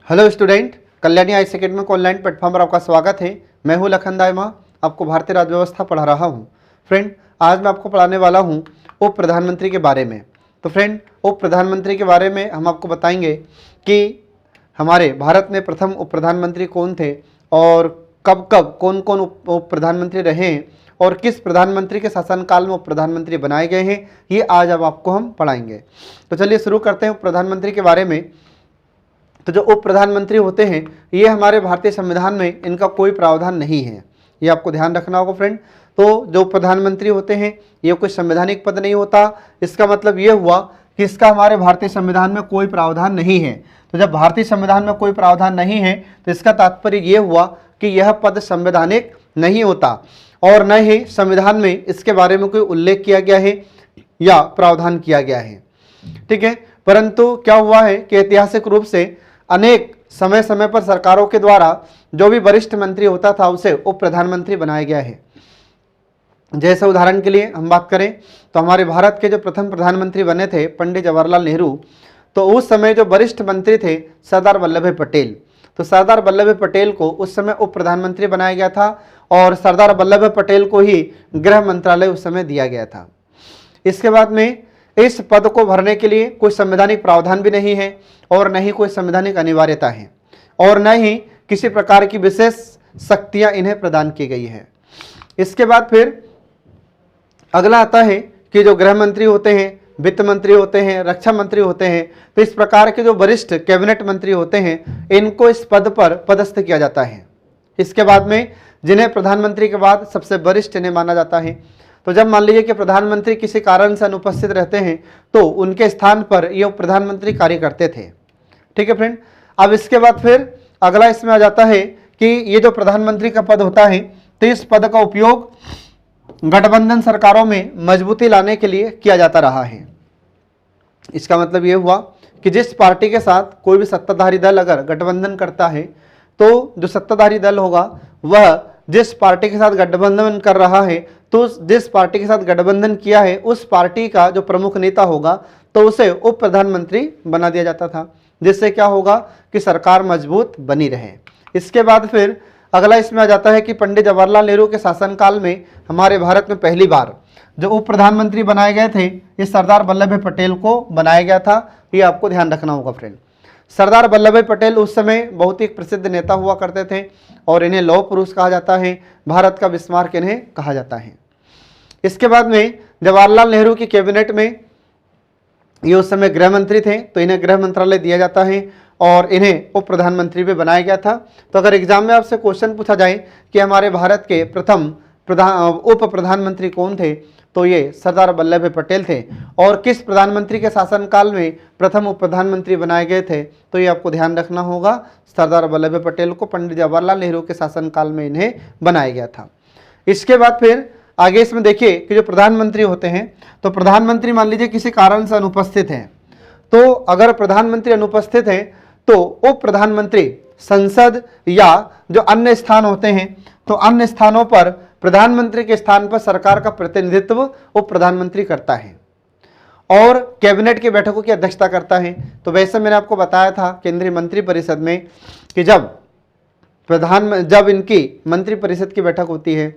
Hello student, Kalyani IAS academy को online platform पर आपका स्वागत है। मैं हूं लखन दायमा, आपको भारतीय राज्य व्यवस्था पढ़ा रहा हूं। फ्रेंड, आज मैं आपको पढ़ाने वाला हूं उप प्रधानमंत्री के बारे में। तो फ्रेंड, उप प्रधानमंत्री के बारे में हम आपको बताएंगे कि हमारे भारत में प्रथम उप प्रधानमंत्री कौन थे और कब कब कौन कौन उप प्रधानमंत्री रहे हैं और किस प्रधानमंत्री के शासनकाल में उप प्रधानमंत्री बनाए गए हैं, ये आज अब आपको हम पढ़ाएंगे। तो चलिए शुरू करते हैं उप प्रधानमंत्री के बारे में। तो जो उप प्रधानमंत्री होते हैं ये हमारे भारतीय संविधान में इनका कोई प्रावधान नहीं है, ये आपको ध्यान रखना होगा फ्रेंड। तो जो प्रधानमंत्री होते हैं ये कोई संवैधानिक पद नहीं होता। इसका मतलब ये हुआ कि इसका हमारे भारतीय संविधान में कोई प्रावधान नहीं है। तो जब भारतीय संविधान में कोई प्रावधान नहीं है तो इसका तात्पर्य ये हुआ कि यह पद संवैधानिक नहीं होता और न ही संविधान में इसके बारे में कोई उल्लेख किया गया है या प्रावधान किया गया है। ठीक है, परंतु क्या हुआ है कि ऐतिहासिक रूप से अनेक समय समय पर सरकारों के द्वारा जो भी वरिष्ठ मंत्री होता था उसे उप प्रधानमंत्री बनाया गया है। जैसे उदाहरण के लिए हम बात करें तो हमारे भारत के जो प्रथम प्रधानमंत्री बने थे पंडित जवाहरलाल नेहरू, तो उस समय जो वरिष्ठ मंत्री थे सरदार वल्लभ भाई पटेल, तो सरदार वल्लभ भाई पटेल को उस समय उप प्रधानमंत्री बनाया गया था और सरदार वल्लभ भाई पटेल को ही गृह मंत्रालय उस समय दिया गया था। इसके बाद में इस पद को भरने के लिए कोई संवैधानिक प्रावधान भी नहीं है और न ही कोई संवैधानिक अनिवार्यता है और न ही किसी प्रकार की विशेष शक्तियां इन्हें प्रदान की गई है। इसके बाद फिर अगला आता है कि जो गृह मंत्री होते हैं, वित्त मंत्री होते हैं, रक्षा मंत्री होते हैं, तो इस प्रकार के जो वरिष्ठ कैबिनेट मंत्री होते हैं इनको इस पद पर पदस्थ किया जाता है। इसके बाद में जिन्हें प्रधानमंत्री के बाद सबसे वरिष्ठ इन्हें माना जाता है। तो जब मान लीजिए कि प्रधानमंत्री किसी कारण से अनुपस्थित रहते हैं तो उनके स्थान पर ये प्रधानमंत्री कार्य करते थे। ठीक है फ्रेंड, अब इसके बाद फिर अगला इसमें आ जाता है कि ये जो प्रधानमंत्री का पद होता है तो इस पद का उपयोग गठबंधन सरकारों में मजबूती लाने के लिए किया जाता रहा है। इसका मतलब ये हुआ कि जिस पार्टी के साथ कोई भी सत्ताधारी दल अगर गठबंधन करता है तो जो सत्ताधारी दल होगा वह जिस पार्टी के साथ गठबंधन कर रहा है तो जिस पार्टी के साथ गठबंधन किया है उस पार्टी का जो प्रमुख नेता होगा तो उसे उप प्रधानमंत्री बना दिया जाता था, जिससे क्या होगा कि सरकार मजबूत बनी रहे। इसके बाद फिर अगला इसमें आ जाता है कि पंडित जवाहरलाल नेहरू के शासनकाल में हमारे भारत में पहली बार जो उप प्रधानमंत्री बनाए गए थे ये सरदार वल्लभ भाई पटेल को बनाया गया था। ये आपको ध्यान रखना होगा फ्रेंड। सरदार वल्लभ भाई पटेल उस समय बहुत ही प्रसिद्ध नेता हुआ करते थे और इन्हें लौह पुरुष कहा जाता है, भारत का बिस्मार्क इन्हें कहा जाता है। इसके बाद में जवाहरलाल नेहरू की कैबिनेट में ये उस समय गृह मंत्री थे तो इन्हें गृह मंत्रालय दिया जाता है और इन्हें उप प्रधानमंत्री भी बनाया गया था। तो अगर एग्जाम में आपसे क्वेश्चन पूछा जाए कि हमारे भारत के प्रथम उप प्रधानमंत्री कौन थे तो ये सरदार वल्लभ भाई पटेल थे और किस प्रधानमंत्री के शासनकाल में प्रथम उप प्रधानमंत्री बनाए गए थे तो ये आपको ध्यान रखना होगा, सरदार वल्लभ भाई पटेल को पंडित जवाहरलाल नेहरू के शासनकाल में इन्हें बनाया गया था। इसके बाद फिर आगे इसमें देखिए कि जो प्रधानमंत्री होते हैं तो प्रधानमंत्री मान लीजिए किसी कारण से अनुपस्थित हैं, तो अगर प्रधानमंत्री अनुपस्थित हैं तो उप प्रधानमंत्री संसद या जो अन्य स्थान होते हैं तो अन्य स्थानों पर प्रधानमंत्री के स्थान पर सरकार का प्रतिनिधित्व उप प्रधानमंत्री करता है और कैबिनेट की बैठकों की अध्यक्षता करता है। तो वैसे मैंने आपको बताया था केंद्रीय मंत्री परिषद में कि जब इनकी मंत्री परिषद की बैठक होती है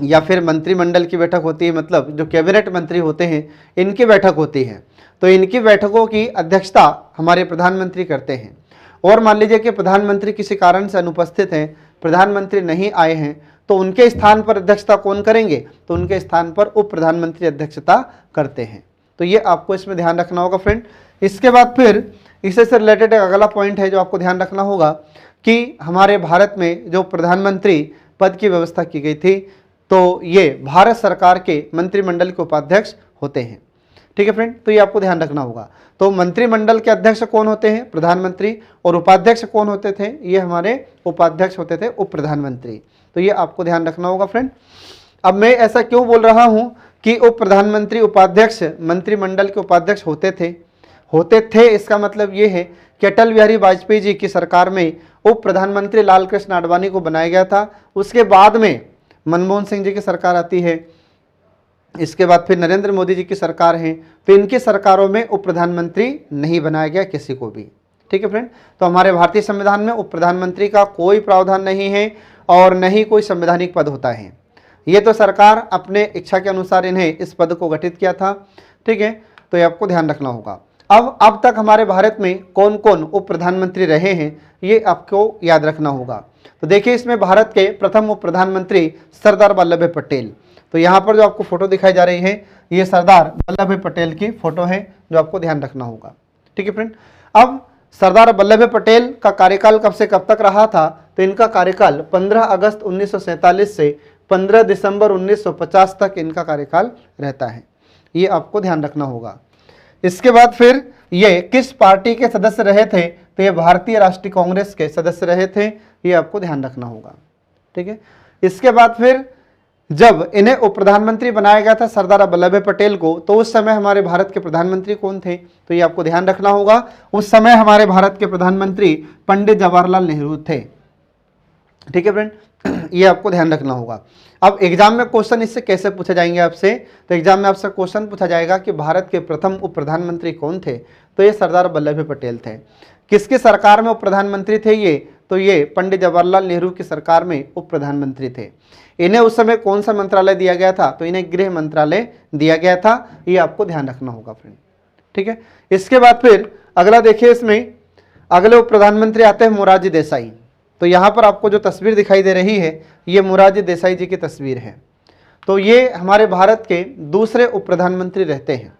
या फिर मंत्रिमंडल की बैठक होती है, मतलब जो कैबिनेट मंत्री होते हैं इनकी बैठक होती है, तो इनकी बैठकों की अध्यक्षता हमारे प्रधानमंत्री करते हैं। और मान लीजिए कि प्रधानमंत्री किसी कारण से अनुपस्थित हैं, प्रधानमंत्री नहीं आए हैं, तो उनके स्थान पर अध्यक्षता कौन करेंगे तो उनके स्थान पर उप प्रधानमंत्री अध्यक्षता करते हैं। तो ये आपको इसमें ध्यान रखना होगा फ्रेंड। इसके बाद फिर इससे से रिलेटेड एक अगला पॉइंट है जो आपको ध्यान रखना होगा कि हमारे भारत में जो प्रधानमंत्री पद की व्यवस्था की गई थी तो ये भारत सरकार के मंत्रिमंडल के उपाध्यक्ष होते हैं। ठीक है फ्रेंड, तो ये आपको ध्यान रखना होगा। तो मंत्रिमंडल के अध्यक्ष कौन होते हैं, प्रधानमंत्री, और उपाध्यक्ष कौन होते थे, ये हमारे उपाध्यक्ष होते थे, उप प्रधानमंत्री। तो ये आपको ध्यान रखना होगा फ्रेंड। अब मैं ऐसा क्यों बोल रहा हूँ कि उप प्रधानमंत्री उपाध्यक्ष मंत्रिमंडल के उपाध्यक्ष होते थे, इसका मतलब ये है कि अटल बिहारी वाजपेयी जी की सरकार में उप प्रधानमंत्री लाल कृष्ण आडवाणी को बनाया गया था। उसके बाद में मनमोहन सिंह जी की सरकार आती है, इसके बाद फिर नरेंद्र मोदी जी की सरकार है, तो इनकी सरकारों में उप प्रधानमंत्री नहीं बनाया गया किसी को भी। ठीक है फ्रेंड। तो हमारे भारतीय संविधान में उप प्रधानमंत्री का कोई प्रावधान नहीं है और न ही कोई संवैधानिक पद होता है। ये तो सरकार अपने इच्छा के अनुसार इन्हें इस पद को गठित किया था। ठीक है, तो ये आपको ध्यान रखना होगा। अब तक हमारे भारत में कौन कौन उप प्रधानमंत्री रहे हैं ये आपको याद रखना होगा। तो देखिए, इसमें भारत के प्रथम उप प्रधानमंत्री सरदार वल्लभ भाई पटेल। तो यहाँ पर जो आपको फोटो दिखाई जा रही है ये सरदार वल्लभ भाई पटेल की फोटो है, जो आपको ध्यान रखना होगा। ठीक है फ्रेंड। अब सरदार वल्लभ भाई पटेल का कार्यकाल कब से कब तक रहा था? तो इनका कार्यकाल 15 अगस्त 1947 से 15 दिसंबर 1950 तक इनका कार्यकाल रहता है, ये आपको ध्यान रखना होगा। इसके बाद फिर ये किस पार्टी के सदस्य रहे थे? तो ये भारतीय राष्ट्रीय कांग्रेस के सदस्य रहे थे, ये आपको ध्यान रखना होगा। ठीक है। इसके बाद फिर जब इन्हें उप प्रधानमंत्री बनाया गया था सरदार वल्लभ भाई पटेल को, तो उस समय हमारे भारत के प्रधानमंत्री कौन थे? तो ये आपको ध्यान रखना होगा। उस समय हमारे भारत के प्रधानमंत्री पंडित जवाहरलाल नेहरू थे। ठीक है फ्रेंड, ये आपको ध्यान रखना होगा। अब एग्जाम में क्वेश्चन इससे कैसे पूछे जाएंगे आपसे? तो एग्जाम में आपसे क्वेश्चन पूछा जाएगा कि भारत के प्रथम उप प्रधानमंत्री कौन थे? तो ये सरदार वल्लभ भाई पटेल थे। किसकी सरकार में उप प्रधानमंत्री थे ये? तो ये पंडित जवाहरलाल नेहरू की सरकार में उप प्रधानमंत्री थे। इन्हें उस समय कौन सा मंत्रालय दिया गया था? तो इन्हें गृह मंत्रालय दिया गया था, ये आपको ध्यान रखना होगा फ्रेंड। ठीक है। इसके बाद फिर अगला देखिए, इसमें अगले उप प्रधानमंत्री आते हैं मोरारजी देसाई। तो यहाँ पर आपको जो तस्वीर दिखाई दे रही है ये मोरारजी देसाई जी की तस्वीर है। तो ये हमारे भारत के दूसरे उप प्रधानमंत्री रहते हैं।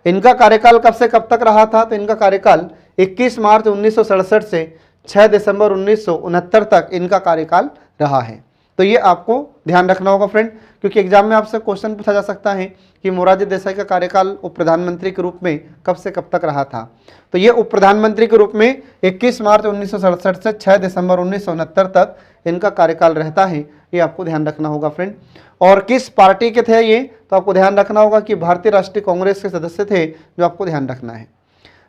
इनका कार्यकाल कब से कब तक रहा था? तो इनका कार्यकाल 21 मार्च 1967 से 6 दिसंबर 1969 तक इनका कार्यकाल रहा है। तो ये आपको ध्यान रखना होगा फ्रेंड, क्योंकि एग्जाम में आपसे क्वेश्चन पूछा जा सकता है कि मोरारजी देसाई का कार्यकाल उप प्रधानमंत्री के रूप में कब से कब तक रहा था। तो ये उप प्रधानमंत्री के रूप में 21 मार्च 1967 से 6 दिसंबर 1969 तक इनका कार्यकाल रहता है, ये आपको ध्यान रखना होगा फ्रेंड। और किस पार्टी के थे ये? तो आपको ध्यान रखना होगा कि भारतीय राष्ट्रीय कांग्रेस के सदस्य थे, जो आपको ध्यान रखना है।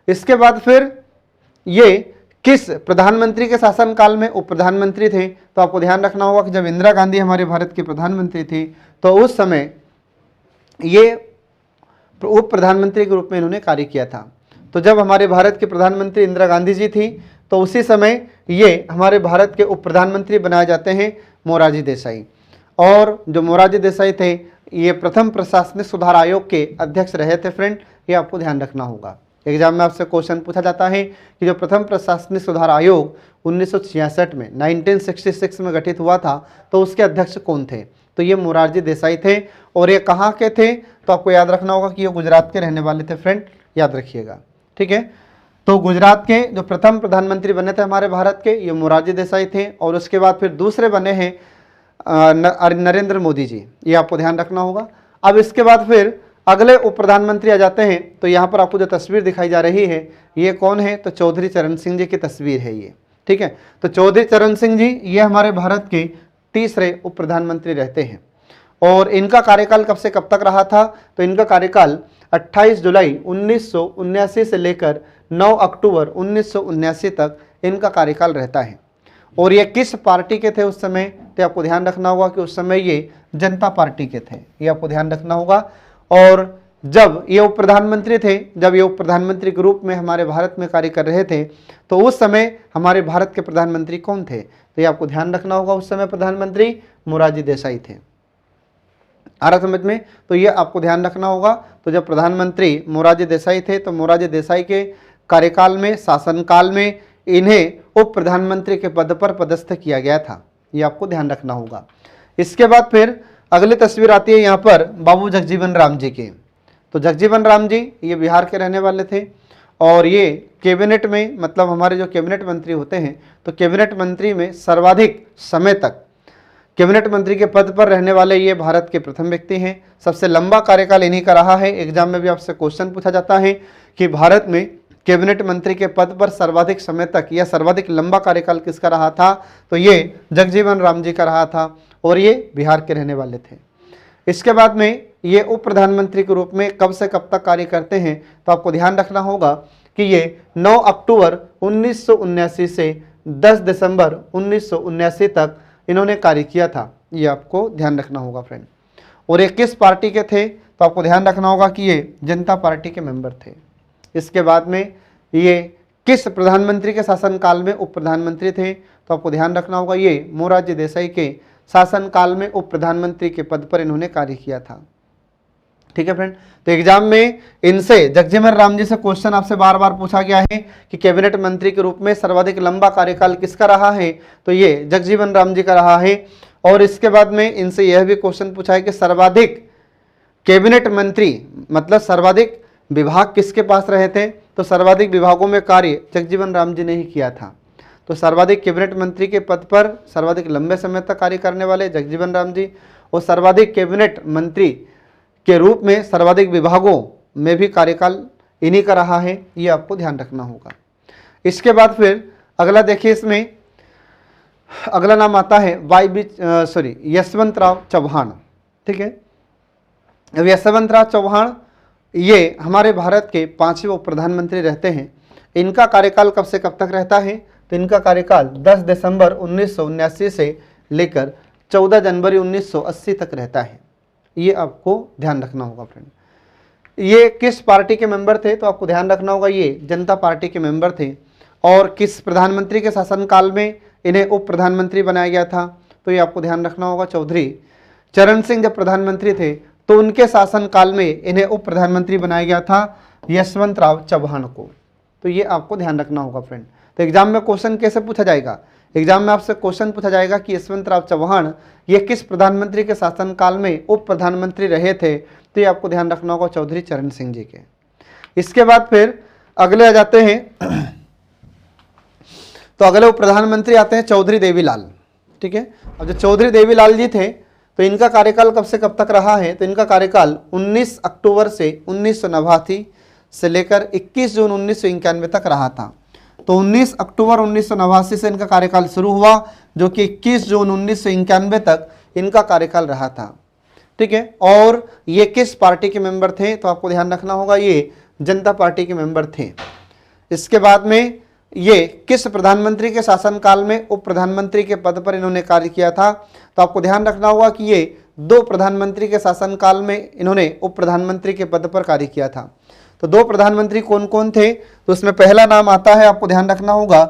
इसके बाद फिर ये किस प्रधानमंत्री के शासनकाल में उप प्रधानमंत्री थे? तो आपको ध्यान रखना होगा कि जब इंदिरा गांधी हमारे भारत की प्रधानमंत्री थी तो उस समय ये उप प्रधानमंत्री के रूप में इन्होंने कार्य किया था। तो जब हमारे भारत के प्रधानमंत्री इंदिरा गांधी जी थी तो उसी समय ये हमारे भारत के उप प्रधानमंत्री बनाए जाते हैं मोरारजी देसाई। और जो मोरारजी देसाई थे ये प्रथम प्रशासनिक सुधार आयोग के अध्यक्ष रहे थे फ्रेंड, ये आपको ध्यान रखना होगा। एग्जाम में आपसे क्वेश्चन पूछा जाता है कि जो प्रथम प्रशासनिक सुधार आयोग 1966 में 1966 में गठित हुआ था तो उसके अध्यक्ष कौन थे? तो ये मोरारजी देसाई थे। और ये कहाँ के थे? तो आपको याद रखना होगा कि ये गुजरात के रहने वाले थे फ्रेंड, याद रखिएगा। ठीक है। तो गुजरात के जो प्रथम प्रधानमंत्री बने थे हमारे भारत के, ये मोरारजी देसाई थे। और उसके बाद फिर दूसरे बने हैं नरेंद्र मोदी जी, ये आपको ध्यान रखना होगा। अब इसके बाद फिर अगले उप प्रधानमंत्री आ जाते हैं। तो यहाँ पर आपको जो तस्वीर दिखाई जा रही है ये कौन है? तो चौधरी चरण सिंह जी की तस्वीर है ये। ठीक है। तो चौधरी चरण सिंह जी ये हमारे भारत के तीसरे उप प्रधानमंत्री रहते हैं। और इनका कार्यकाल कब से कब तक रहा था? तो इनका कार्यकाल 28 जुलाई 1979 से लेकर 9 अक्टूबर 1979 तक इनका कार्यकाल रहता है। और ये किस पार्टी के थे उस समय? तो आपको ध्यान रखना होगा कि उस समय ये जनता पार्टी के थे, ये आपको ध्यान रखना होगा। और जब ये उप प्रधानमंत्री थे, जब ये उप प्रधानमंत्री के रूप में हमारे भारत में कार्य कर रहे थे तो उस समय हमारे भारत के प्रधानमंत्री कौन थे? तो ये आपको ध्यान रखना होगा, उस समय प्रधानमंत्री मोरारजी देसाई थे। आ रहा समझ में? तो ये आपको ध्यान रखना होगा। तो जब प्रधानमंत्री मोरारजी देसाई थे तो मोरारजी देसाई के कार्यकाल में, शासनकाल में इन्हें उप प्रधानमंत्री के पद पर पदस्थ किया गया था, ये आपको ध्यान रखना होगा। इसके बाद फिर अगली तस्वीर आती है यहाँ पर बाबू जगजीवन राम जी की। तो जगजीवन राम जी ये बिहार के रहने वाले थे और ये कैबिनेट में, मतलब हमारे जो कैबिनेट मंत्री होते हैं तो कैबिनेट मंत्री में सर्वाधिक समय तक कैबिनेट मंत्री के पद पर रहने वाले ये भारत के प्रथम व्यक्ति हैं। सबसे लंबा कार्यकाल इन्हीं का रहा है। एग्जाम में भी आपसे क्वेश्चन पूछा जाता है कि भारत में कैबिनेट मंत्री के पद पर सर्वाधिक समय तक या सर्वाधिक लंबा कार्यकाल किसका रहा था? तो ये जगजीवन राम जी का रहा था और ये बिहार के रहने वाले थे। इसके बाद में ये उप प्रधानमंत्री के रूप में कब से कब तक कार्य करते हैं? तो आपको ध्यान रखना होगा कि ये 9 अक्टूबर 1979 से 10 दिसंबर 1979 तक इन्होंने कार्य किया था, ये आपको ध्यान रखना होगा फ्रेंड। और ये किस पार्टी के थे? तो आपको ध्यान रखना होगा कि ये जनता पार्टी के मेंबर थे। इसके बाद में ये किस प्रधानमंत्री के शासनकाल में उप प्रधानमंत्री थे? तो आपको ध्यान रखना होगा ये मोरारजी देसाई के शासनकाल में उप प्रधानमंत्री के पद पर इन्होंने कार्य किया था। ठीक है फ्रेंड, तो एग्जाम में इनसे जगजीवन राम जी से क्वेश्चन आपसे बार बार पूछा गया है कि कैबिनेट मंत्री के रूप में सर्वाधिक लंबा कार्यकाल किसका रहा है? तो ये जगजीवन राम जी का रहा है। और इसके बाद में इनसे यह भी क्वेश्चन पूछा है कि सर्वाधिक कैबिनेट मंत्री मतलब सर्वाधिक विभाग किसके पास रहे थे? तो सर्वाधिक विभागों में कार्य जगजीवन राम जी ने ही किया था। तो सर्वाधिक कैबिनेट मंत्री के पद पर सर्वाधिक लंबे समय तक कार्य करने वाले जगजीवन राम जी, और सर्वाधिक कैबिनेट मंत्री के रूप में सर्वाधिक विभागों में भी कार्यकाल इन्हीं का रहा है, ये आपको ध्यान रखना होगा। इसके बाद फिर अगला देखिए, इसमें अगला नाम आता है यशवंतराव चौहान। ठीक है, अब यशवंतराव चौहान ये हमारे भारत के 5वें उप प्रधानमंत्री रहते हैं। इनका कार्यकाल कब से कब तक रहता है? तो इनका कार्यकाल 10 दिसंबर 1979 से लेकर 14 जनवरी 1980 तक रहता है। ये आपको ध्यान रखना होगा फ्रेंड। ये किस पार्टी के मेंबर थे? तो आपको ध्यान रखना होगा ये जनता पार्टी के मेंबर थे। और किस प्रधानमंत्री के शासनकाल में इन्हें उप प्रधानमंत्री बनाया गया था? तो ये आपको ध्यान रखना होगा चौधरी चरण सिंह जब प्रधानमंत्री थे तो उनके शासनकाल में इन्हें उप प्रधानमंत्री बनाया गया था यशवंतराव चौहान को। तो ये आपको ध्यान रखना होगा फ्रेंड। तो एग्जाम में क्वेश्चन कैसे पूछा जाएगा? एग्जाम में आपसे क्वेश्चन पूछा जाएगा कि यशवंतराव चौहान ये किस प्रधानमंत्री के शासनकाल में उप प्रधानमंत्री रहे थे? तो ये आपको ध्यान रखना होगा चौधरी चरण सिंह जी के। इसके बाद फिर अगले आ जाते हैं, तो अगले उप प्रधानमंत्री आते हैं चौधरी देवीलाल। ठीक है, अब जो चौधरी देवीलाल जी थे तो इनका कार्यकाल कब से कब तक रहा है? तो इनका कार्यकाल 19 अक्टूबर से 1989 से लेकर 21 जून 1991 तक रहा था। तो 19 अक्टूबर 1989 से इनका कार्यकाल शुरू हुआ, जो कि 21 जून 1991 तक इनका कार्यकाल रहा था। ठीक है, और ये किस पार्टी के मेंबर थे? तो आपको ध्यान रखना होगा ये जनता पार्टी के मेंबर थे। इसके बाद में ये किस प्रधानमंत्री के शासनकाल में उप प्रधानमंत्री के पद पर इन्होंने कार्य किया था? तो आपको ध्यान रखना होगा कि ये 2 प्रधानमंत्री के शासनकाल में इन्होंने उप प्रधानमंत्री के पद पर कार्य किया था। तो 2 प्रधानमंत्री कौन कौन थे? तो उसमें पहला नाम आता है, आपको ध्यान रखना होगा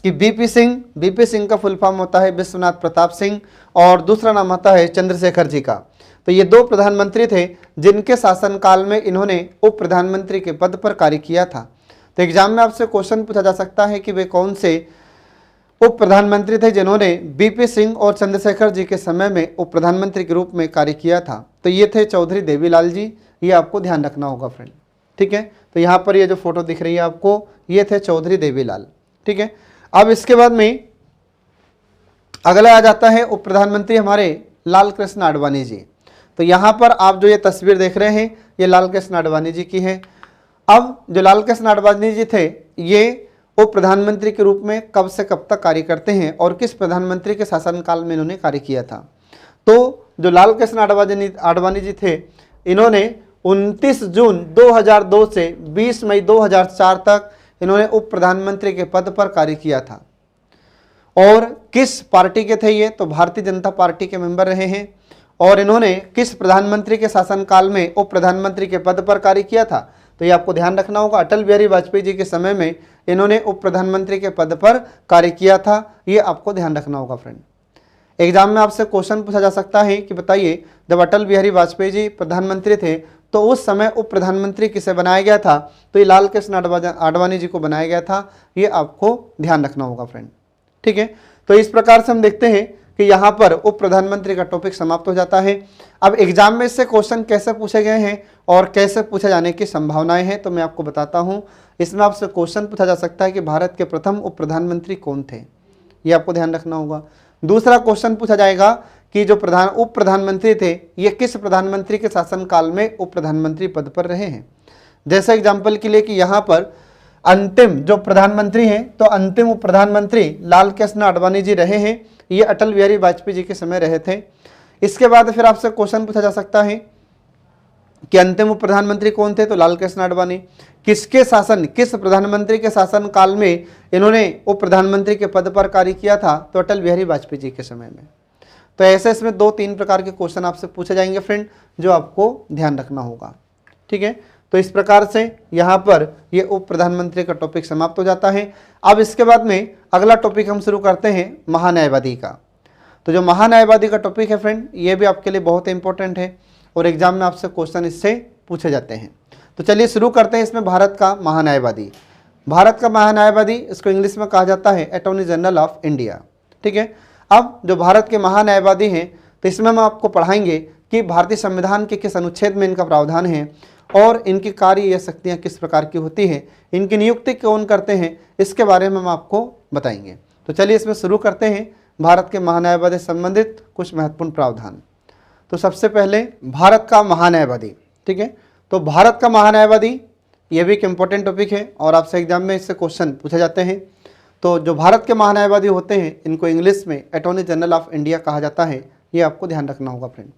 कि बीपी सिंह। बीपी सिंह का फुल फॉर्म होता है विश्वनाथ प्रताप सिंह, और दूसरा नाम आता है चंद्रशेखर जी का। तो ये 2 प्रधानमंत्री थे जिनके शासनकाल में इन्होंने उप प्रधानमंत्री के पद पर कार्य किया था। तो एग्जाम में आपसे क्वेश्चन पूछा जा सकता है कि वे कौन से उप प्रधानमंत्री थे जिन्होंने बीपी सिंह और चंद्रशेखर जी के समय में उप प्रधानमंत्री के रूप में कार्य किया था? तो ये थे चौधरी देवीलाल जी। ये आपको ध्यान रखना होगा फ्रेंड। ठीक है, तो यहाँ पर ये जो फोटो दिख रही है आपको, ये थे चौधरी देवीलाल। ठीक है, अब इसके बाद में अगला आ जाता है उप प्रधानमंत्री हमारे लाल कृष्ण आडवाणी जी। तो यहाँ पर आप जो ये तस्वीर देख रहे हैं ये लाल कृष्ण आडवाणी जी की है। अब जो लाल कृष्ण आडवाणी जी थे ये उप प्रधानमंत्री के रूप में कब से कब तक कार्य करते हैं और किस प्रधानमंत्री के शासनकाल में इन्होंने कार्य किया था? तो जो लाल कृष्ण आडवाणी जी थे इन्होंने 29 जून 2002 से 20 मई 2004 तक इन्होंने उप प्रधानमंत्री के पद पर कार्य किया था। और किस पार्टी के थे ये? तो भारतीय जनता पार्टी के मेंबर रहे हैं। और इन्होंने किस प्रधानमंत्री के शासनकाल में उप प्रधानमंत्री के पद पर कार्य किया था? तो ये आपको ध्यान रखना होगा अटल बिहारी वाजपेयी जी के समय में इन्होंने उप प्रधानमंत्री के पद पर कार्य किया था। ये आपको ध्यान रखना होगा फ्रेंड। एग्जाम में आपसे क्वेश्चन पूछा जा सकता है कि बताइए जब अटल बिहारी वाजपेयी जी प्रधानमंत्री थे तो उस समय उप प्रधानमंत्री किसे बनाया गया था? तो ये लाल कृष्ण आडवाणी जी को बनाया गया था। ये आपको ध्यान रखना होगा फ्रेंड। ठीक है, तो इस प्रकार से हम देखते हैं कि यहाँ पर उप प्रधानमंत्री का टॉपिक समाप्त हो जाता है। अब एग्जाम में इससे क्वेश्चन कैसे पूछे गए हैं और कैसे पूछे जाने की संभावनाएं हैं तो मैं आपको बताता हूँ। इसमें आपसे क्वेश्चन पूछा जा सकता है कि भारत के प्रथम उप प्रधानमंत्री कौन थे? ये आपको ध्यान रखना होगा। दूसरा क्वेश्चन पूछा जाएगा कि जो उप प्रधानमंत्री थे ये किस प्रधानमंत्री के शासनकाल में उप प्रधानमंत्री पद पर रहे हैं? जैसे एग्जाम्पल के लिए कि यहाँ पर अंतिम जो प्रधानमंत्री हैं तो अंतिम उप प्रधानमंत्री लाल कृष्ण आडवाणी जी रहे हैं। ये अटल बिहारी वाजपेयी जी के समय रहे थे। इसके बाद फिर आपसे क्वेश्चन पूछा जा सकता है कि अंतिम उप प्रधानमंत्री कौन थे? तो लाल कृष्ण आडवाणी। किस प्रधानमंत्री के शासन काल में इन्होंने उप प्रधानमंत्री के पद पर कार्य किया था? तो अटल बिहारी वाजपेयी जी के समय में। तो ऐसे इसमें 2-3 प्रकार के क्वेश्चन आपसे पूछे जाएंगे फ्रेंड, जो आपको ध्यान रखना होगा। ठीक है, तो इस प्रकार से यहाँ पर ये उप प्रधानमंत्री का टॉपिक समाप्त हो जाता है। अब इसके बाद में अगला टॉपिक हम शुरू करते हैं महान्यायवादी का। तो जो महान्यायवादी का टॉपिक है फ्रेंड, ये भी आपके लिए बहुत इंपॉर्टेंट है और एग्जाम में आपसे क्वेश्चन इससे पूछे जाते हैं। तो चलिए शुरू करते हैं इसमें भारत का महान्यायवादी। भारत का महान्यायवादी, इसको इंग्लिश में कहा जाता है अटॉर्नी जनरल ऑफ इंडिया। ठीक है, अब जो भारत के महान्यायवादी हैं, तो इसमें हम आपको पढ़ाएंगे कि भारतीय संविधान के किस अनुच्छेद में इनका प्रावधान है और इनकी कार्य या शक्तियाँ किस प्रकार की होती हैं, इनकी नियुक्ति कौन करते हैं, इसके बारे में हम आपको बताएंगे। तो चलिए इसमें शुरू करते हैं भारत के महान्यायवादी से संबंधित कुछ महत्वपूर्ण प्रावधान। तो सबसे पहले भारत का महान्यायवादी। ठीक है, तो भारत का महान्यायवादी ये भी एक इम्पोर्टेंट टॉपिक है और आपसे एग्जाम में इससे क्वेश्चन पूछे जाते हैं। तो जो भारत के महान्यायवादी होते हैं, इनको इंग्लिश में अटॉर्नी जनरल ऑफ इंडिया कहा जाता है, ये आपको ध्यान रखना होगा फ्रेंड।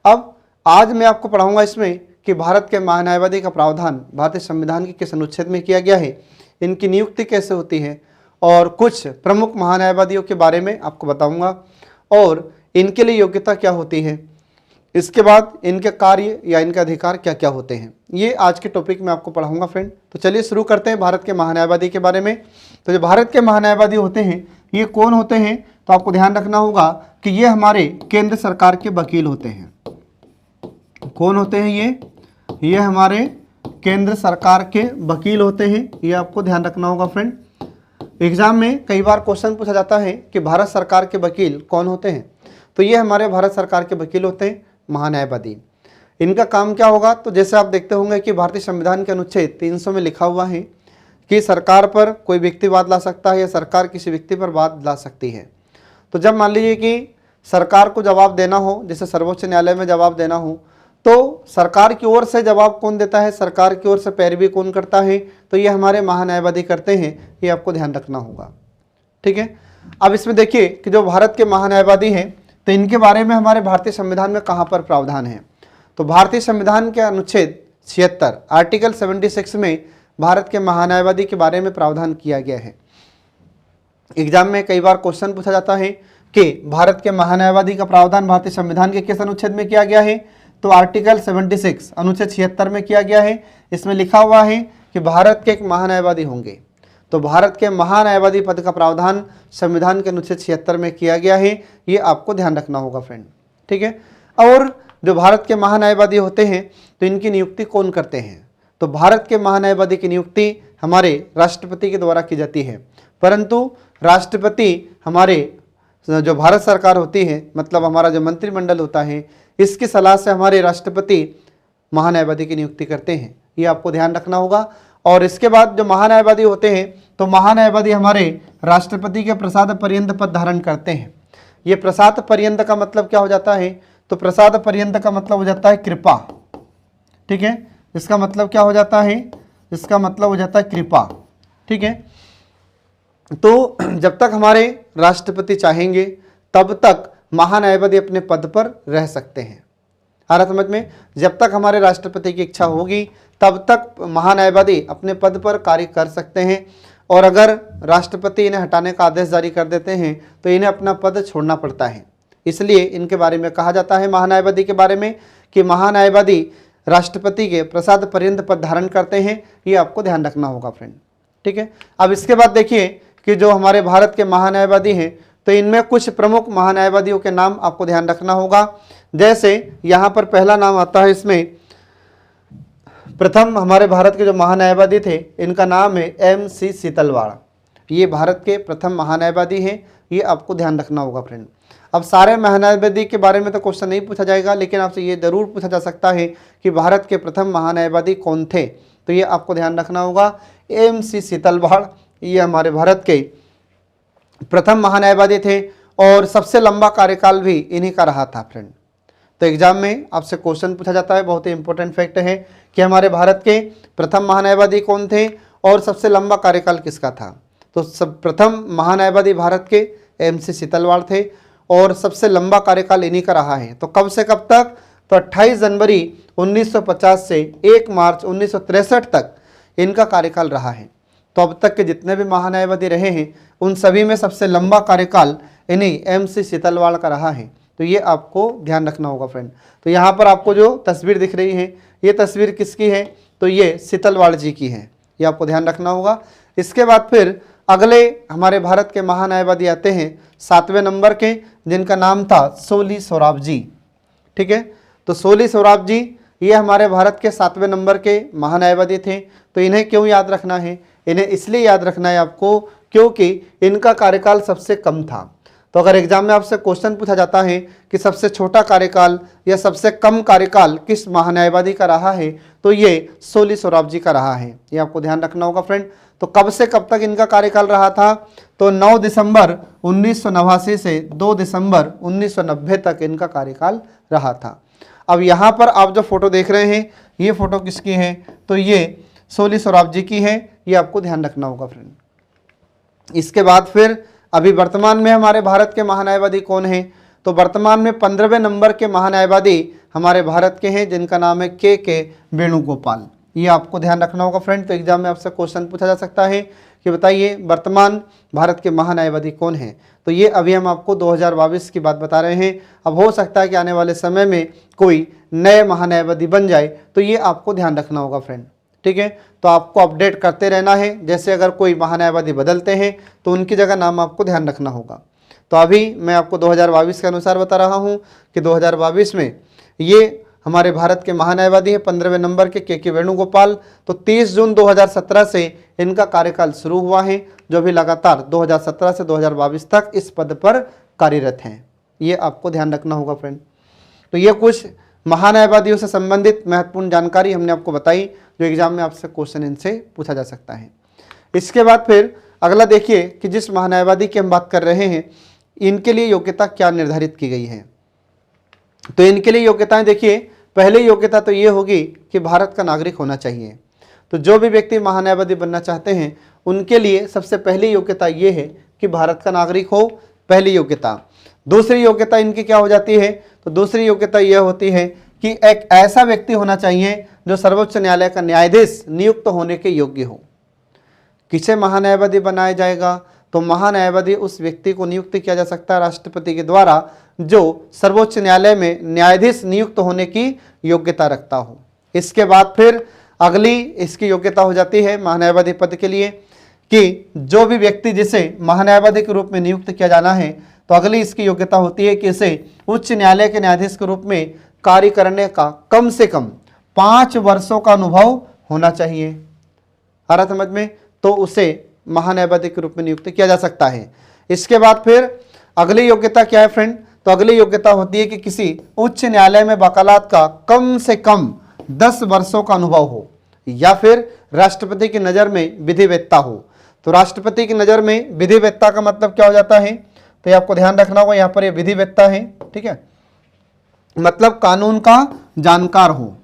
अब आज मैं आपको पढ़ाऊंगा इसमें कि भारत के महान्यायवादी का प्रावधान भारतीय संविधान के किस अनुच्छेद में किया गया है, इनकी नियुक्ति कैसे होती है और कुछ प्रमुख महान्यायवादियों के बारे में आपको बताऊंगा और इनके लिए योग्यता क्या होती है, इसके बाद इनके कार्य या इनके अधिकार क्या क्या होते हैं, ये आज के टॉपिक में आपको पढ़ाऊंगा फ्रेंड। तो चलिए शुरू करते हैं भारत के महान्यायवादी के बारे में। तो जो भारत के महान्यायवादी होते हैं, ये कौन होते हैं, तो आपको ध्यान रखना होगा कि ये हमारे केंद्र सरकार के वकील होते हैं। कौन होते हैं ये हमारे केंद्र सरकार के वकील होते हैं, ये आपको ध्यान रखना होगा फ्रेंड। एग्जाम में कई बार क्वेश्चन पूछा जाता है कि भारत सरकार के वकील कौन होते हैं, तो ये हमारे भारत सरकार के वकील होते हैं महान्यायवादी। इनका काम क्या होगा, तो जैसे आप देखते होंगे कि भारतीय संविधान के अनुच्छेद 300 में लिखा हुआ है कि सरकार पर कोई व्यक्ति वाद ला सकता है या सरकार किसी व्यक्ति पर वाद ला सकती है। तो जब मान लीजिए कि सरकार को जवाब देना हो, जैसे सर्वोच्च न्यायालय में जवाब देना हो, तो सरकार की ओर से जवाब कौन देता है, सरकार की ओर से पैरवी कौन करता है, तो ये हमारे महान्यायवादी करते हैं, ये आपको ध्यान रखना होगा। ठीक है, अब इसमें देखिए कि जो भारत के महान्यायवादी हैं, तो इनके बारे में हमारे भारतीय संविधान में कहाँ पर प्रावधान है, तो भारतीय संविधान के अनुच्छेद 76 आर्टिकल 76 में भारत के महान्यायवादी के बारे में प्रावधान किया गया है। एग्जाम में कई बार क्वेश्चन पूछा जाता है कि भारत के महान्यायवादी का प्रावधान भारतीय संविधान के किस अनुच्छेद में किया गया है, तो आर्टिकल 76 अनुच्छेद 76 में किया गया है। इसमें लिखा हुआ है कि भारत के एक महान्यायवादी होंगे। तो भारत के महान्यायवादी पद का प्रावधान संविधान के अनुच्छेद 76 में किया गया है, ये आपको ध्यान रखना होगा फ्रेंड। ठीक है, और जो भारत के महान्यायवादी होते हैं, तो इनकी नियुक्ति कौन करते हैं, तो भारत के महान्यायवादी की नियुक्ति हमारे राष्ट्रपति के द्वारा की जाती है। परंतु राष्ट्रपति हमारे जो भारत सरकार होती है, मतलब हमारा जो मंत्रिमंडल होता है, इसकी सलाह से हमारे राष्ट्रपति महान्यायवादी की नियुक्ति करते हैं, ये आपको ध्यान रखना होगा। और इसके बाद जो महान्यायवादी होते हैं, तो महान्यायवादी हमारे राष्ट्रपति के प्रसाद पर्यंत पद धारण करते हैं। ये प्रसाद पर्यंत का मतलब क्या हो जाता है, तो प्रसाद पर्यंत का मतलब हो जाता है कृपा। ठीक है, इसका मतलब क्या हो जाता है, इसका मतलब हो जाता है कृपा। ठीक है, तो जब तक हमारे राष्ट्रपति चाहेंगे तब तक महान्यायवादी अपने पद पर रह सकते हैं। आ रहा समझ में, जब तक हमारे राष्ट्रपति की इच्छा होगी तब तक महान्यायवादी अपने पद पर कार्य कर सकते हैं, और अगर राष्ट्रपति इन्हें हटाने का आदेश जारी कर देते हैं तो इन्हें अपना पद छोड़ना पड़ता है। इसलिए इनके बारे में कहा जाता है महान्यायवादी के बारे में कि महान्यायवादी राष्ट्रपति के प्रसाद पर्यंत पद धारण करते हैं, ये आपको ध्यान रखना होगा फ्रेंड। ठीक है, अब इसके बाद देखिए कि जो हमारे भारत के महान्यायवादी हैं, तो इनमें कुछ प्रमुख महान्यायवादियों के नाम आपको ध्यान रखना होगा। जैसे यहाँ पर पहला नाम आता है, इसमें प्रथम हमारे भारत के जो महान्यायवादी थे, इनका नाम है MC सीतलवाड़। ये भारत के प्रथम महान्यायवादी हैं, ये आपको ध्यान रखना होगा फ्रेंड। अब सारे महान्यायवादी के बारे में तो क्वेश्चन नहीं पूछा जाएगा, लेकिन आपसे ये जरूर पूछा जा सकता है कि भारत के प्रथम महान्यायवादी कौन थे, तो ये आपको ध्यान रखना होगा। MC सीतलवाड़ ये हमारे भारत के प्रथम महान्यायवादी थे और सबसे लंबा कार्यकाल भी इन्हीं का रहा था फ्रेंड। तो एग्जाम में आपसे क्वेश्चन पूछा जाता है, बहुत ही इंपॉर्टेंट फैक्ट है कि हमारे भारत के प्रथम महान्यायवादी कौन थे और सबसे लंबा कार्यकाल किसका था। तो सब प्रथम महान्यायवादी भारत के MC सीतलवाड़ थे और सबसे लंबा कार्यकाल इन्हीं का रहा है। तो कब से कब तक, तो 28 जनवरी 1950 से 1 मार्च 1963 तक इनका कार्यकाल रहा है। तो अब तक के जितने भी महान्यायवादी रहे हैं, उन सभी में सबसे लंबा कार्यकाल इन्हीं MC सीतलवाड़ का रहा है। तो ये आपको ध्यान रखना होगा फ्रेंड। तो यहाँ पर आपको जो तस्वीर दिख रही है, ये तस्वीर किसकी है, तो ये शीतलवाड़ जी की हैं, ये आपको ध्यान रखना होगा। इसके बाद फिर अगले हमारे भारत के महान्यायवादी आते हैं 7वें नंबर के, जिनका नाम था सोली सोराब जी। ठीक है, तो सोली सोराब जी ये हमारे भारत के 7वें नंबर के महान्यायवादी थे। तो इन्हें क्यों याद रखना है? इन्हें इसलिए याद रखना है आपको क्योंकि इनका कार्यकाल सबसे कम था। तो अगर एग्जाम में आपसे क्वेश्चन पूछा जाता है कि सबसे छोटा कार्यकाल या सबसे कम कार्यकाल किस महान्यायवादी का रहा है, तो ये सोली सोराब जी का रहा है, ये आपको ध्यान रखना होगा फ्रेंड। तो कब से कब तक इनका कार्यकाल रहा था? तो 9 दिसंबर 1989 से 2 दिसंबर 1990 तक इनका कार्यकाल रहा था। अब यहाँ पर आप जो फोटो देख रहे हैं, ये फोटो किसकी है? तो ये सोली सोराब जी की है, ये आपको ध्यान रखना होगा फ्रेंड। इसके बाद फिर अभी वर्तमान में हमारे भारत के महान्यायवादी कौन हैं? तो वर्तमान में 15वें नंबर के महान्यायवादी हमारे भारत के हैं, जिनका नाम है के वेणुगोपाल, ये आपको ध्यान रखना होगा फ्रेंड। तो एग्जाम में आपसे क्वेश्चन पूछा जा सकता है कि बताइए वर्तमान भारत के महान्यायवादी कौन हैं? तो ये अभी हम आपको 2022 की बात बता रहे हैं। अब हो सकता है कि आने वाले समय में कोई नए महान्यायवादी बन जाए, तो ये आपको ध्यान रखना होगा फ्रेंड। ठीक है, तो आपको अपडेट करते रहना है। जैसे अगर कोई महान्यायवादी बदलते हैं तो उनकी जगह नाम आपको ध्यान रखना होगा। तो अभी मैं आपको 2022 के अनुसार बता रहा हूँ कि 2022 में ये हमारे भारत के महान्यायवादी हैं 15वें नंबर के वेणुगोपाल। तो 30 जून 2017 से इनका कार्यकाल शुरू हुआ है, जो भी लगातार 2017 से 2022 तक इस पद पर कार्यरत हैं, ये आपको ध्यान रखना होगा फ्रेंड। तो ये कुछ महान्यायवादियों से संबंधित महत्वपूर्ण जानकारी हमने आपको बताई, जो एग्जाम में आपसे क्वेश्चन इनसे पूछा जा सकता है। इसके बाद फिर अगला देखिए कि जिस महान्यायवादी की हम बात कर रहे हैं, इनके लिए योग्यता क्या निर्धारित की गई है। तो इनके लिए योग्यताएं देखिए, पहली योग्यता तो ये होगी कि भारत का नागरिक होना चाहिए। तो जो भी व्यक्ति महान्यायवादी बनना चाहते हैं उनके लिए सबसे पहली योग्यता ये है कि भारत का नागरिक हो, पहली योग्यता। दूसरी योग्यता इनकी क्या हो जाती है? तो दूसरी योग्यता यह होती है कि एक ऐसा व्यक्ति होना चाहिए जो सर्वोच्च न्यायालय का न्यायाधीश नियुक्त होने के योग्य हो। किसे महान्यायवादी बनाया जाएगा? तो महान्यायवादी उस व्यक्ति को नियुक्त किया जा सकता है राष्ट्रपति के द्वारा जो सर्वोच्च न्यायालय में न्यायाधीश नियुक्त होने की योग्यता रखता हो। इसके बाद फिर अगली इसकी योग्यता हो जाती है महान्यायवादी पद के लिए कि जो भी व्यक्ति जिसे महान्यायवादी के रूप में नियुक्त किया जाना है, तो अगली इसकी योग्यता होती है कि इसे उच्च न्यायालय के न्यायाधीश के रूप में कार्य करने का कम से कम 5 वर्षों का अनुभव होना चाहिए। आ रहा समझ में? तो उसे महान्यायवादी के रूप में नियुक्त किया जा सकता है। इसके बाद फिर अगली योग्यता क्या है फ्रेंड? तो अगली योग्यता होती है कि किसी उच्च न्यायालय में वकालत का कम से कम 10 वर्षों का अनुभव हो, या फिर राष्ट्रपति की नज़र में विधिवेत्ता हो। तो राष्ट्रपति की नज़र में विधिवेत्ता का मतलब क्या हो जाता है? तो ये आपको ध्यान रखना होगा, यहाँ पर ये विधिवेत्ता है। ठीक है, मतलब कानून का जानकार हो।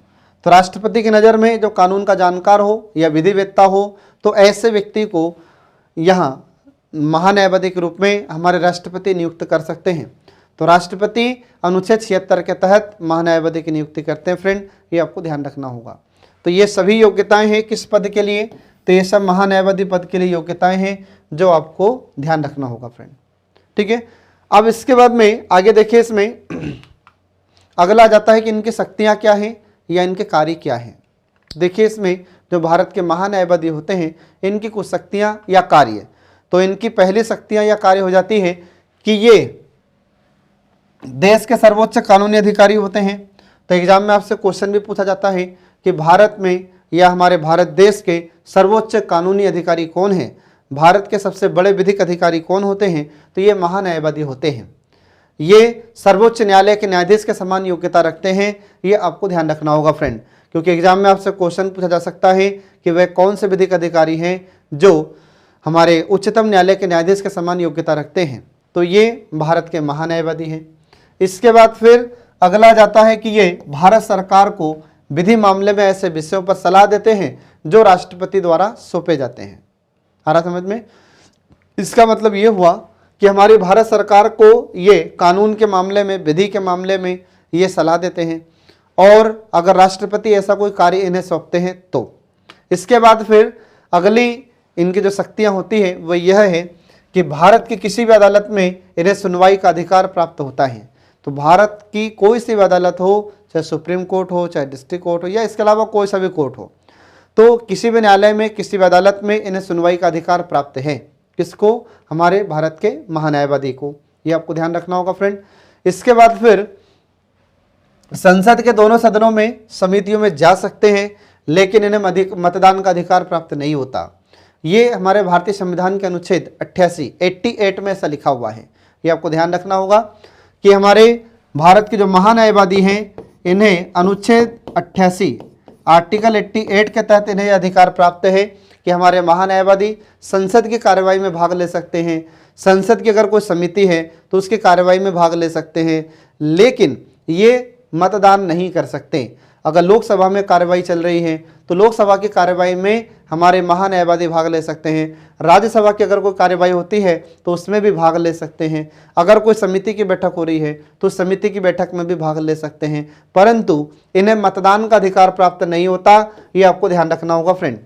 तो राष्ट्रपति की नज़र में जो कानून का जानकार हो या विधिवेत्ता हो, तो ऐसे व्यक्ति को यहाँ महान्यायवादी के रूप में हमारे राष्ट्रपति नियुक्त कर सकते हैं। तो राष्ट्रपति अनुच्छेद 76 के तहत महान्यायवादी की नियुक्ति करते हैं फ्रेंड, ये आपको ध्यान रखना होगा। तो ये सभी योग्यताएं हैं किस पद के लिए? तो ये सब महान्यायवादी पद के लिए योग्यताएं हैं जो आपको ध्यान रखना होगा फ्रेंड। ठीक है, अब इसके बाद में आगे देखिए, इसमें अगला जाता है कि इनकी शक्तियां क्या हैं या इनके कार्य क्या हैं। देखिए इसमें जो भारत के महान्यायवादी होते हैं इनकी कुछ शक्तियां या कार्य। तो इनकी पहली शक्तियां या कार्य हो जाती है कि ये देश के सर्वोच्च कानूनी अधिकारी होते हैं। तो एग्जाम में आपसे क्वेश्चन भी पूछा जाता है कि भारत में या हमारे भारत देश के सर्वोच्च कानूनी अधिकारी कौन हैं, भारत के सबसे बड़े विधिक अधिकारी कौन होते हैं? तो ये महान्यायवादी होते हैं। ये सर्वोच्च न्यायालय के न्यायाधीश के समान योग्यता रखते हैं, ये आपको ध्यान रखना होगा फ्रेंड, क्योंकि एग्जाम में आपसे क्वेश्चन पूछा जा सकता है कि वह कौन से विधिक अधिकारी हैं जो हमारे उच्चतम न्यायालय के न्यायाधीश के समान योग्यता रखते हैं। तो ये भारत के महान्यायवादी हैं। इसके बाद फिर अगला जाता है कि ये भारत सरकार को विधि मामले में ऐसे विषयों पर सलाह देते हैं जो राष्ट्रपति द्वारा सौंपे जाते हैं। आ रहा समझ में? इसका मतलब ये हुआ कि हमारी भारत सरकार को ये कानून के मामले में, विधि के मामले में ये सलाह देते हैं, और अगर राष्ट्रपति ऐसा कोई कार्य इन्हें सौंपते हैं तो। इसके बाद फिर अगली इनकी जो शक्तियाँ होती है वो यह है कि भारत की किसी भी अदालत में इन्हें सुनवाई का अधिकार प्राप्त होता है। तो भारत की कोई सी भी अदालत हो, चाहे सुप्रीम कोर्ट हो, चाहे डिस्ट्रिक्ट कोर्ट हो, या इसके अलावा कोई सा भी कोर्ट हो, तो किसी भी न्यायालय में, किसी भी अदालत में इन्हें सुनवाई का अधिकार प्राप्त है। किसको? हमारे भारत के महान्यायवादी को। ये आपको ध्यान रखना होगा फ्रेंड। इसके बाद फिर संसद के दोनों सदनों में, समितियों में जा सकते हैं, लेकिन इन्हें मतदान का अधिकार प्राप्त नहीं होता। ये हमारे भारतीय संविधान के अनुच्छेद 88 में ऐसा लिखा हुआ है। ये आपको ध्यान रखना होगा कि हमारे भारत के जो महान्यायवादी हैं इन्हें अनुच्छेद 88 आर्टिकल 88 के तहत इन्हें अधिकार प्राप्त है कि हमारे महान्यायवादी संसद की कार्यवाही में भाग ले सकते हैं। संसद की अगर कोई समिति है तो उसकी कार्यवाही में भाग ले सकते हैं, लेकिन ये मतदान नहीं कर सकते। अगर लोकसभा में कार्यवाही चल रही है तो लोकसभा की कार्यवाही में हमारे महान्यायवादी भाग ले सकते हैं। राज्यसभा की अगर कोई कार्यवाही होती है तो उसमें भी भाग ले सकते हैं। अगर कोई समिति की बैठक हो रही है तो समिति की बैठक में भी भाग ले सकते हैं, परंतु इन्हें मतदान का अधिकार प्राप्त नहीं होता। ये आपको ध्यान रखना होगा फ्रेंड।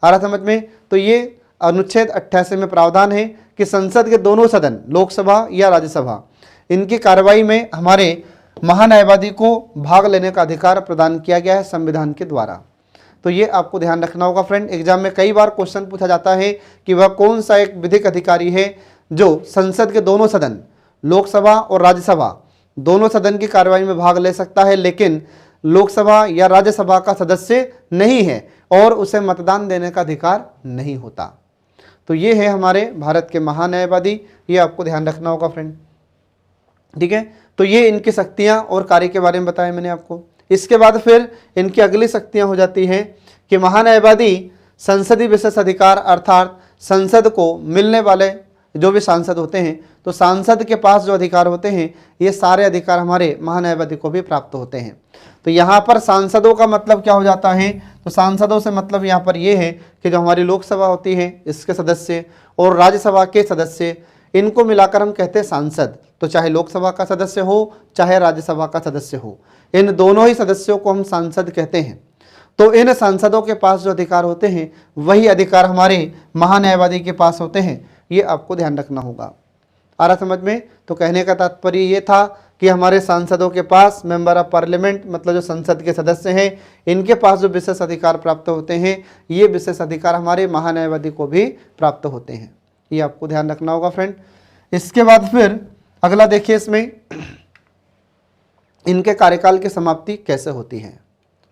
आ रहा समझ में? तो ये अनुच्छेद 88 में प्रावधान है कि संसद के दोनों सदन, लोकसभा या राज्यसभा, इनकी कार्यवाही में हमारे महान्यायवादी को भाग लेने का अधिकार प्रदान किया गया है संविधान के द्वारा। तो ये आपको ध्यान रखना होगा फ्रेंड। एग्जाम में कई बार क्वेश्चन पूछा जाता है कि वह कौन सा एक विधिक अधिकारी है जो संसद के दोनों सदन, लोकसभा और राज्यसभा, दोनों सदन की कार्यवाही में भाग ले सकता है, लेकिन लोकसभा या राज्यसभा का सदस्य नहीं है और उसे मतदान देने का अधिकार नहीं होता। तो ये है हमारे भारत के महान्यायवादी। ये आपको ध्यान रखना होगा फ्रेंड। ठीक है, तो ये इनकी शक्तियां और कार्य के बारे में बताया मैंने आपको। इसके बाद फिर इनकी अगली शक्तियां हो जाती हैं कि महान्यायवादी संसदीय विशेष अधिकार, अर्थात संसद को मिलने वाले जो भी सांसद होते हैं, तो सांसद के पास जो अधिकार होते हैं ये सारे अधिकार हमारे महान्यायवादी को भी प्राप्त होते हैं। तो यहाँ पर सांसदों का मतलब क्या हो जाता है? तो सांसदों से मतलब यहाँ पर ये है कि जो हमारी लोकसभा होती है इसके सदस्य और राज्यसभा के सदस्य, इनको मिलाकर हम कहते हैं सांसद। तो चाहे लोकसभा का सदस्य हो चाहे राज्यसभा का सदस्य हो, इन दोनों ही सदस्यों को हम सांसद कहते हैं। तो इन सांसदों के पास जो अधिकार होते हैं वही अधिकार हमारे महान्यायवादी के पास होते हैं। ये आपको ध्यान रखना होगा। आ रहा समझ में? तो कहने का तात्पर्य ये था कि हमारे सांसदों के पास, मेंबर ऑफ पार्लियामेंट मतलब जो संसद के सदस्य हैं, इनके पास जो विशेष अधिकार प्राप्त होते हैं, ये विशेष अधिकार हमारे महान्यायवादी को भी प्राप्त होते हैं। ये आपको ध्यान रखना होगा फ्रेंड। इसके बाद फिर अगला देखिए, इसमें इनके कार्यकाल की समाप्ति कैसे होती है।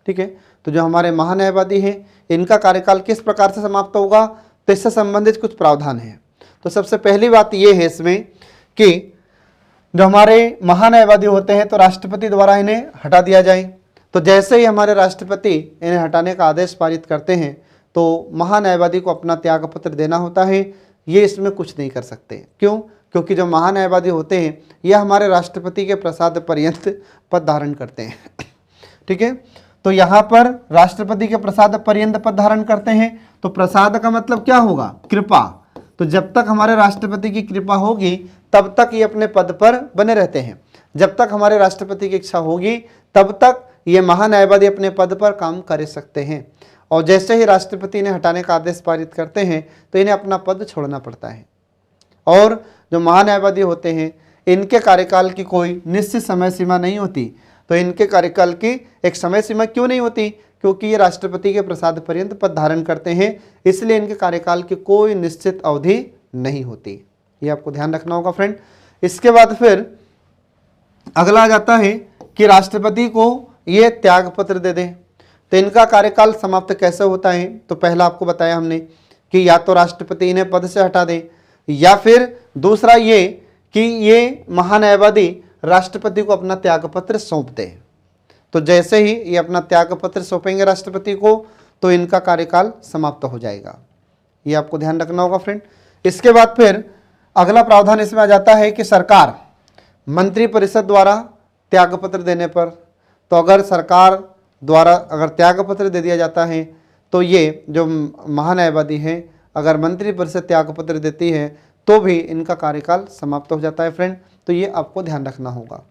ठीक है, तो जो हमारे महान्यायवादी हैं इनका कार्यकाल किस प्रकार से समाप्त होगा, तो इससे संबंधित कुछ प्रावधान है। तो सबसे पहली बात यह है इसमें कि जो हमारे महान्यायवादी होते हैं तो राष्ट्रपति द्वारा इन्हें हटा दिया जाए। तो जैसे ही हमारे राष्ट्रपति इन्हें हटाने का आदेश पारित करते हैं तो महान्यायवादी को अपना त्यागपत्र देना होता है। ये इसमें कुछ नहीं कर सकते। क्यों? क्योंकि जो महान्यायवादी होते हैं यह हमारे राष्ट्रपति के प्रसाद पर्यंत पद धारण करते हैं। ठीक है, तो यहाँ पर राष्ट्रपति के प्रसाद पर्यंत पद धारण करते हैं। तो प्रसाद का मतलब क्या होगा? कृपा। तो जब तक हमारे राष्ट्रपति की कृपा होगी तब तक ये अपने पद पर बने रहते हैं। जब तक हमारे राष्ट्रपति की इच्छा होगी तब तक ये महान्यायवादी अपने पद पर काम कर सकते हैं। और जैसे ही राष्ट्रपति ने हटाने का आदेश पारित करते हैं तो इन्हें अपना पद छोड़ना पड़ता है। और जो महान्यायवादी होते हैं इनके कार्यकाल की कोई निश्चित समय सीमा नहीं होती। तो इनके कार्यकाल की एक समय सीमा क्यों नहीं होती? क्योंकि ये राष्ट्रपति के प्रसाद पर्यंत पद धारण करते हैं, इसलिए इनके कार्यकाल की कोई निश्चित अवधि नहीं होती। ये आपको ध्यान रखना होगा फ्रेंड। इसके बाद फिर अगला आ जाता है कि राष्ट्रपति को ये त्यागपत्र दे दें। तो इनका कार्यकाल समाप्त कैसे होता है? तो पहला आपको बताया हमने कि या तो राष्ट्रपति इन्हें पद से हटा दे, या फिर दूसरा ये कि ये महान्यायवादी राष्ट्रपति को अपना त्यागपत्र सौंप दे। तो जैसे ही ये अपना त्यागपत्र सौंपेंगे राष्ट्रपति को तो इनका कार्यकाल समाप्त हो जाएगा। ये आपको ध्यान रखना होगा फ्रेंड। इसके बाद फिर अगला प्रावधान इसमें आ जाता है कि सरकार मंत्रिपरिषद द्वारा त्यागपत्र देने पर, तो अगर सरकार द्वारा अगर त्यागपत्र दे दिया जाता है तो ये जो महान्यायवादी हैं अगर मंत्रिपरिषद त्यागपत्र देती है तो भी इनका कार्यकाल समाप्त हो जाता है फ्रेंड। तो ये आपको ध्यान रखना होगा।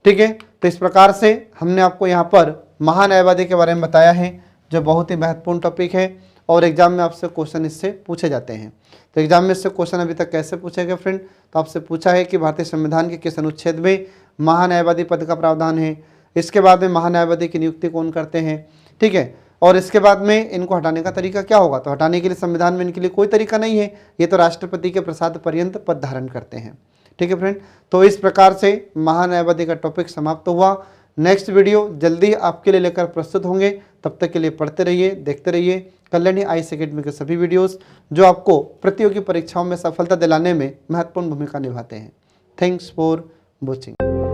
ठीक है, तो इस प्रकार से हमने आपको यहाँ पर महान्यायवादी के बारे में बताया है, जो बहुत ही महत्वपूर्ण टॉपिक है और एग्जाम में आपसे क्वेश्चन इससे पूछे जाते हैं। तो एग्जाम में इससे क्वेश्चन अभी तक कैसे पूछे गए फ्रेंड? तो आपसे पूछा है कि भारतीय संविधान के किस अनुच्छेद में महान्यायवादी पद का प्रावधान है, इसके बाद में महान्यायवादी की नियुक्ति कौन करते हैं। ठीक है, और इसके बाद में इनको हटाने का तरीका क्या होगा? तो हटाने के लिए संविधान में इनके लिए कोई तरीका नहीं है, ये तो राष्ट्रपति के प्रसाद पर्यंत पद धारण करते हैं। ठीक है फ्रेंड, तो इस प्रकार से महान्यायवादी का टॉपिक समाप्त हुआ। नेक्स्ट वीडियो जल्दी आपके लिए लेकर प्रस्तुत होंगे, तब तक के लिए पढ़ते रहिए, देखते रहिए कल्याणी आईएएस एकेडमी के सभी वीडियोस जो आपको प्रतियोगी परीक्षाओं में सफलता दिलाने में महत्वपूर्ण भूमिका निभाते हैं। Thanks for watching.